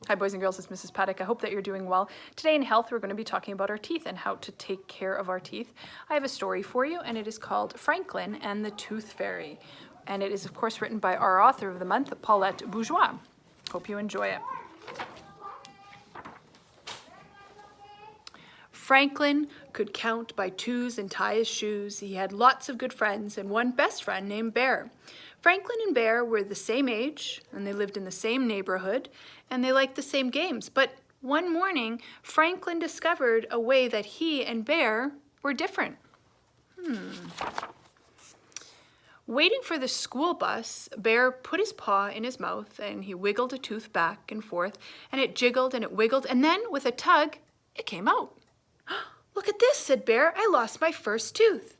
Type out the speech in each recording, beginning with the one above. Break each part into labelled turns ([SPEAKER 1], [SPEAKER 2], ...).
[SPEAKER 1] Hi boys and girls, it's Mrs. Paddock. I hope that you're doing well. Today in health we're going to be talking about our teeth and how to take care of our teeth. I have a story for you and it is called Franklin and the Tooth Fairy. And it is of course written by our author of the month, Paulette Bouregois. Hope you enjoy it. Franklin could count by twos and tie his shoes. He had lots of good friends and one best friend named Bear. Franklin and Bear were the same age and they lived in the same neighborhood and they liked the same games. But one morning, Franklin discovered a way that he and Bear were different. Waiting for the school bus, Bear put his paw in his mouth and he wiggled a tooth back and forth and it jiggled and it wiggled and then with a tug, it came out. "Look at this," said Bear. "I lost my first tooth."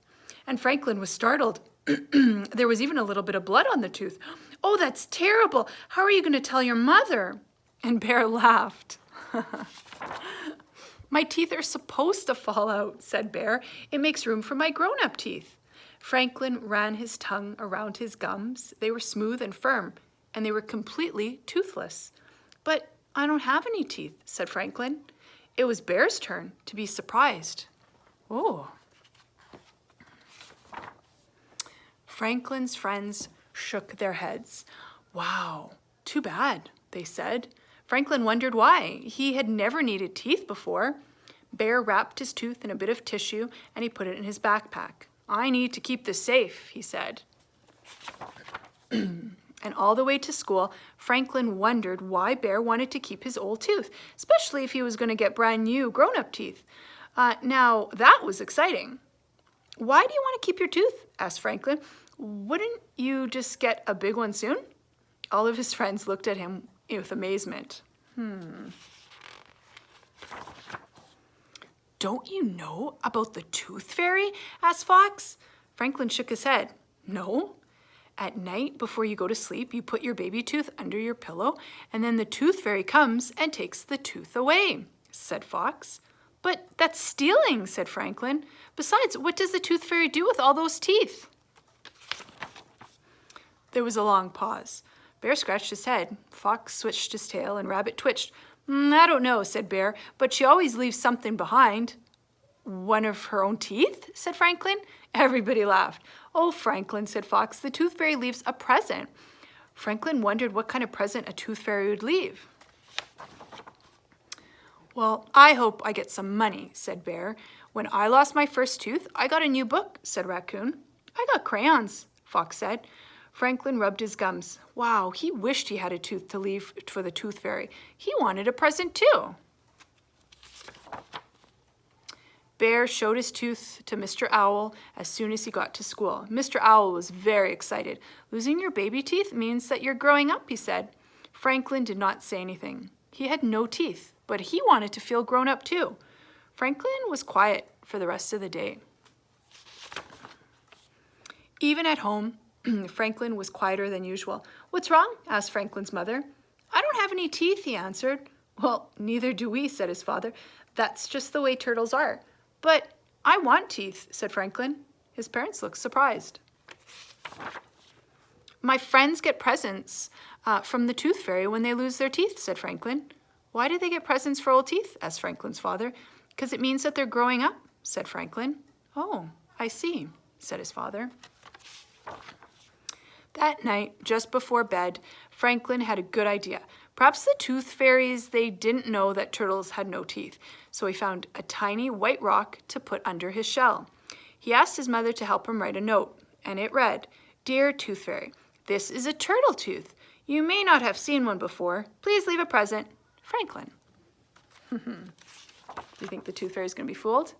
[SPEAKER 1] And Franklin was startled. There was even a little bit of blood on the tooth. "Oh, that's terrible. How are you going to tell your mother?" And Bear laughed. "My teeth are supposed to fall out," said Bear. "It makes room for my grown-up teeth." Franklin ran his tongue around his gums. They were smooth and firm, and they were completely toothless. "But I don't have any teeth," said Franklin. It was Bear's turn to be surprised. Oh. Franklin's friends shook their heads. "Wow, too bad," they said. Franklin wondered why. He had never needed teeth before. Bear wrapped his tooth in a bit of tissue and he put it in his backpack. "I need to keep this safe," he said. And all the way to school, Franklin wondered why Bear wanted to keep his old tooth, especially if he was going to get brand new grown-up teeth. Now, that was exciting. "Why do you want to keep your tooth?" asked Franklin. "Wouldn't you just get a big one soon?" All of his friends looked at him with amazement. "Don't you know about the Tooth Fairy?" asked Fox. Franklin shook his head. "No. At night, before you go to sleep, you put your baby tooth under your pillow, and then the Tooth Fairy comes and takes the tooth away," said Fox. "But that's stealing," said Franklin. "Besides, what does the Tooth Fairy do with all those teeth?" There was a long pause. Bear scratched his head. Fox switched his tail, and Rabbit twitched. "I don't know," said Bear, "but she always leaves something behind." "One of her own teeth?" said Franklin. Everybody laughed. "Oh, Franklin," said Fox, "the Tooth Fairy leaves a present." Franklin wondered what kind of present a Tooth Fairy would leave. "Well, I hope I get some money," said Bear. "When I lost my first tooth, I got a new book," said Raccoon. "I got crayons," Fox said. Franklin rubbed his gums. Wow, he wished he had a tooth to leave for the Tooth Fairy. He wanted a present too. Bear showed his tooth to Mr. Owl as soon as he got to school. Mr. Owl was very excited. "Losing your baby teeth means that you're growing up," he said. Franklin did not say anything. He had no teeth, but he wanted to feel grown up too. Franklin was quiet for the rest of the day. Even at home, Franklin was quieter than usual. "What's wrong?" asked Franklin's mother. "I don't have any teeth," he answered. "Well, neither do we," said his father. "That's just the way turtles are." "But I want teeth," said Franklin. His parents looked surprised. "My friends get presents from the Tooth Fairy when they lose their teeth," said Franklin. "Why do they get presents for old teeth?" asked Franklin's father. "Because it means that they're growing up," said Franklin. "Oh, I see," said his father. That night, just before bed, Franklin had a good idea. Perhaps the Tooth Fairies, they didn't know that turtles had no teeth, so he found a tiny white rock to put under his shell. He asked his mother to help him write a note, and it read, "Dear Tooth Fairy, this is a turtle tooth. You may not have seen one before. Please leave a present. Franklin." Do you think the Tooth Fairy is going to be fooled?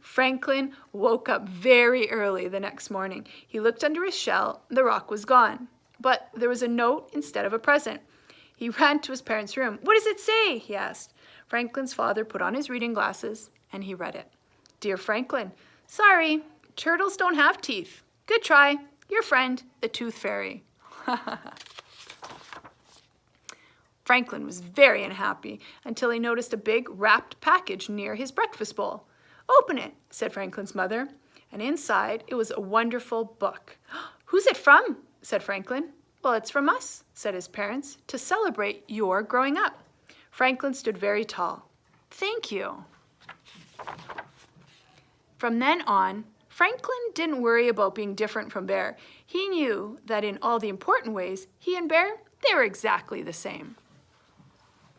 [SPEAKER 1] Franklin woke up very early the next morning. He looked under his shell. The rock was gone, but there was a note instead of a present. He ran to his parents' room. "What does it say?" he asked. Franklin's father put on his reading glasses and he read it. "Dear Franklin, sorry, turtles don't have teeth. Good try. Your friend, the Tooth Fairy." Franklin was very unhappy until he noticed a big wrapped package near his breakfast bowl. "Open it," said Franklin's mother, and inside it was a wonderful book. "Who's it from?" said Franklin. Well, it's from us, said his parents, to celebrate your growing up. Franklin stood very tall. Thank you. From then on, Franklin didn't worry about being different from Bear. He knew that in all the important ways, he and Bear, they were exactly the same.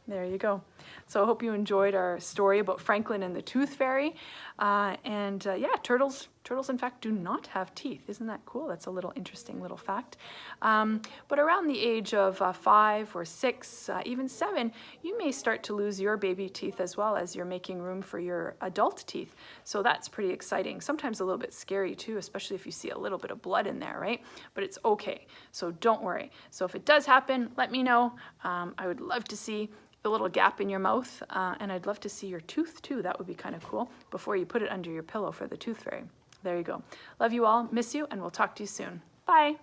[SPEAKER 1] There you go. So I hope you enjoyed our story about Franklin and the Tooth Fairy. Yeah, turtles in fact do not have teeth. Isn't that cool? That's a little interesting little fact. But around the age of 5 or 6, even 7, you may start to lose your baby teeth as well as you're making room for your adult teeth. So that's pretty exciting. Sometimes a little bit scary too, especially if you see a little bit of blood in there, right? But it's okay. So don't worry. So if it does happen, let me know. I would love to see a little gap in your mouth, and I'd love to see your tooth too. That would be kind of cool before you put it under your pillow for the Tooth Fairy. There you go. Love you all, miss you, and we'll talk to you soon. Bye.